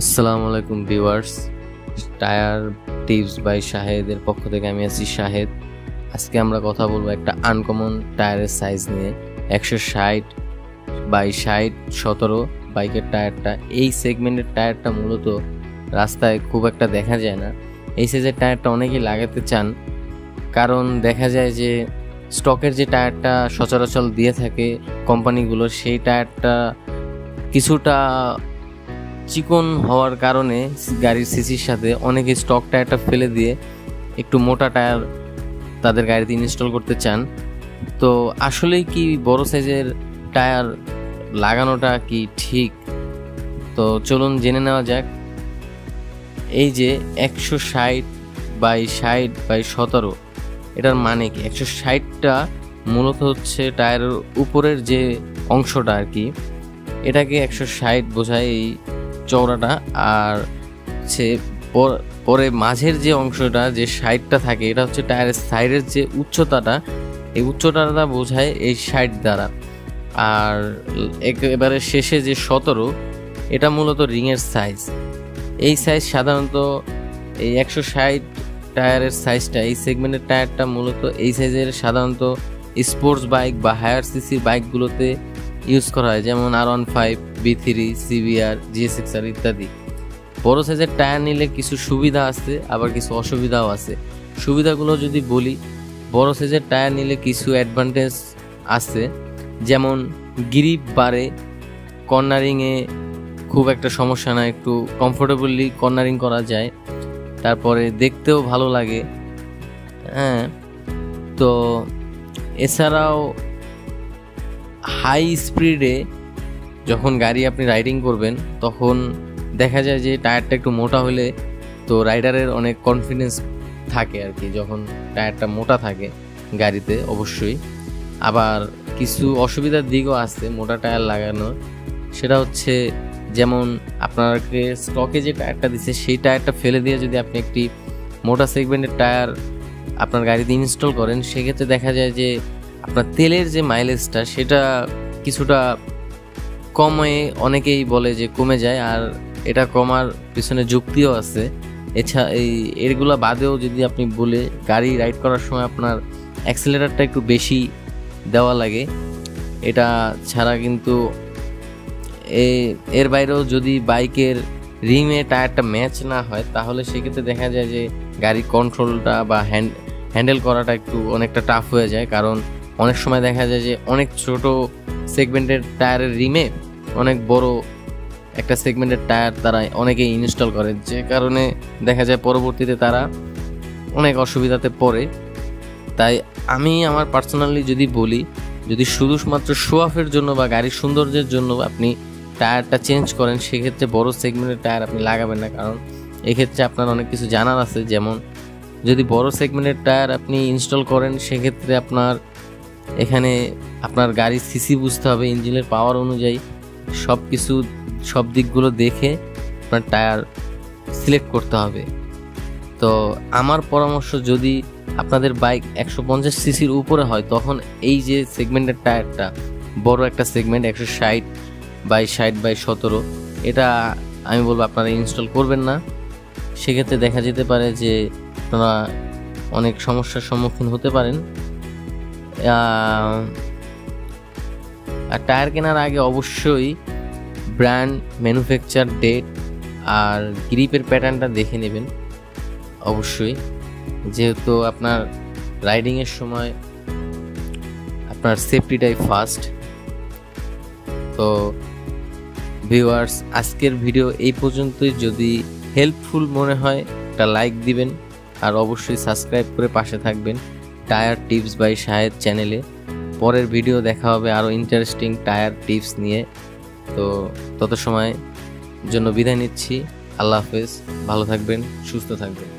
আসসালামু আলাইকুম viewers, tyre tips by শাহেদের পক্ষ থেকে আমি আছি শাহেদ। আজকে আমরা কথা বলবো একটা আনকমন টায়ারের সাইজ নিয়ে। 160/60/17 বাইকের টায়ারটা, এই সেগমেন্টের টায়ারটা মূলত রাস্তায় খুব একটা দেখা যায় না। এই সাইজের টায়ারটা অনেকেই লাগাতে চান, কারণ দেখা যায় যে স্টকের যে টায়ারটা সচরাচর দিয়ে থাকে কোম্পানিগুলো, সেই টায়ারটা কিছুটা চিকন হওয়ার কারণে গাড়ির সিসির সাথে অনেকে স্টক টায়ারটা ফেলে দিয়ে একটু মোটা টায়ার তাদের গাড়িতে ইনস্টল করতে চান। তো আসলেই কি বড় সাইজের টায়ার লাগানোটা কি ঠিক? তো চলুন জেনে নেওয়া যাক। এই যে 160/60/17 এটার মানে কি? 160টা মূলত হচ্ছে টায়ারের উপরের যে অংশটা আর কি, এটাকে 160 বোঝায় এই চওড়াটা। আর হচ্ছে পরে মাঝের যে অংশটা, যে সাইডটা থাকে, এটা হচ্ছে টায়ারের সাইডের যে উচ্চতাটা, এই উচ্চতাটা বোঝায় এই 60 দ্বারা। আর একেবারে শেষে যে 17, এটা মূলত রিংয়ের সাইজ। এই সাইজ সাধারণত এই 160 টায়ারের সাইজটা, এই সেগমেন্টের টায়ারটা মূলত এই সাইজের সাধারণত স্পোর্টস বাইক বা হায়ার সিসির বাইকগুলোতে ইউজ করা হয়, যেমন R15, B3, CBR, GSX-R ইত্যাদি। বড় সাইজের টায়ার নিলে কিছু সুবিধা আছে, আবার কিছু অসুবিধাও আছে। সুবিধাগুলো যদি বলি, বড় সাইজের টায়ার নিলে কিছু অ্যাডভান্টেজ আছে, যেমন গ্রিপ বাড়ে, কর্নারিংয়ে খুব একটা সমস্যা না, একটু কমফোর্টেবলি কর্নারিং করা যায়, তারপরে দেখতেও ভালো লাগে। হ্যাঁ, তো এছাড়াও হাই স্পিডে যখন গাড়ি আপনি রাইডিং করবেন, তখন দেখা যায় যে টায়ারটা একটু মোটা হলে তো রাইডারের অনেক কনফিডেন্স থাকে আর কি, যখন টায়ারটা মোটা থাকে গাড়িতে অবশ্যই। আবার কিছু অসুবিধার দিকও আছে মোটা টায়ার লাগানো, সেটা হচ্ছে যেমন আপনাকে স্টকে যে টায়ারটা দিচ্ছে, সেই টায়ারটা ফেলে দিয়ে যদি আপনি একটি মোটা সেগমেন্টের টায়ার আপনার গাড়িতে ইনস্টল করেন, সেক্ষেত্রে দেখা যায় যে আপনার তেলের যে মাইলেজটা, সেটা কিছুটা কমে, অনেকেই বলে যে কমে যায়। আর এটা কমার পিছনে যুক্তিও আছে। এগুলো বাদেও যদি আপনি বলে গাড়ি রাইড করার সময় আপনার অ্যাক্সেলেরারটা একটু বেশি দেওয়া লাগে, এটা ছাড়া কিন্তু এর বাইরেও যদি বাইকের রিমে টায়ারটা ম্যাচ না হয়, তাহলে সেক্ষেত্রে দেখা যায় যে গাড়ির কন্ট্রোলটা বা হ্যান্ডেল করাটা একটু অনেকটা টাফ হয়ে যায়। কারণ অনেক সময় দেখা যায় যে অনেক ছোট সেগমেন্টের টায়ারের রিমে অনেক বড় একটা সেগমেন্টের টায়ার তারা অনেকেই ইনস্টল করে, যে কারণে দেখা যায় পরবর্তীতে তারা অনেক অসুবিধাতে পড়ে। তাই আমি আমার পার্সোনালি যদি বলি, যদি শুধুমাত্র শো অফের জন্য বা গাড়ির সৌন্দর্যের জন্য আপনি টায়ারটা চেঞ্জ করেন, সেক্ষেত্রে বড় সেগমেন্টের টায়ার আপনি লাগাবেন না। কারণ এক্ষেত্রে আপনার অনেক কিছু জানার আছে, যেমন যদি বড় সেগমেন্টের টায়ার আপনি ইনস্টল করেন, সেক্ষেত্রে আপনার এখানে আপনার গাড়ির সিসি বুঝতে হবে, ইঞ্জিনের পাওয়ার অনুযায়ী সব দিকগুলো দেখে আপনার টায়ার সিলেক্ট করতে হবে। তো আমার পরামর্শ, যদি আপনাদের বাইক 150 সিসির উপরে হয়, তখন এই যে সেগমেন্টের টায়ারটা, বড় একটা সেগমেন্ট 160/60/17, এটা আমি বলবো আপনারা ইনস্টল করবেন না। সেক্ষেত্রে দেখা যেতে পারে যে আপনারা অনেক সমস্যার সম্মুখীন হতে পারেন। আর টায়ার কেনার আগে অবশ্যই ব্র্যান্ড, ম্যানুফ্যাকচার ডেট আর গ্রিপের প্যাটার্নটা দেখে নেবেন অবশ্যই, যেহেতু আপনার রাইডিংয়ের সময় আপনার সেফটিটাই ফার্স্ট। তো ভিউয়ার্স, আজকের ভিডিও এই পর্যন্তই। যদি হেল্পফুল মনে হয় একটা লাইক দিবেন, আর অবশ্যই সাবস্ক্রাইব করে পাশে থাকবেন টায়ার টিপস বাই শাহেদ চ্যানেলে। পরের ভিডিও দেখা হবে আরও ইন্টারেস্টিং টায়ার টিপস নিয়ে। তো তত সময় জন্য বিদায় নিচ্ছি। আল্লাহ হাফেজ, ভালো থাকবেন, সুস্থ থাকবেন।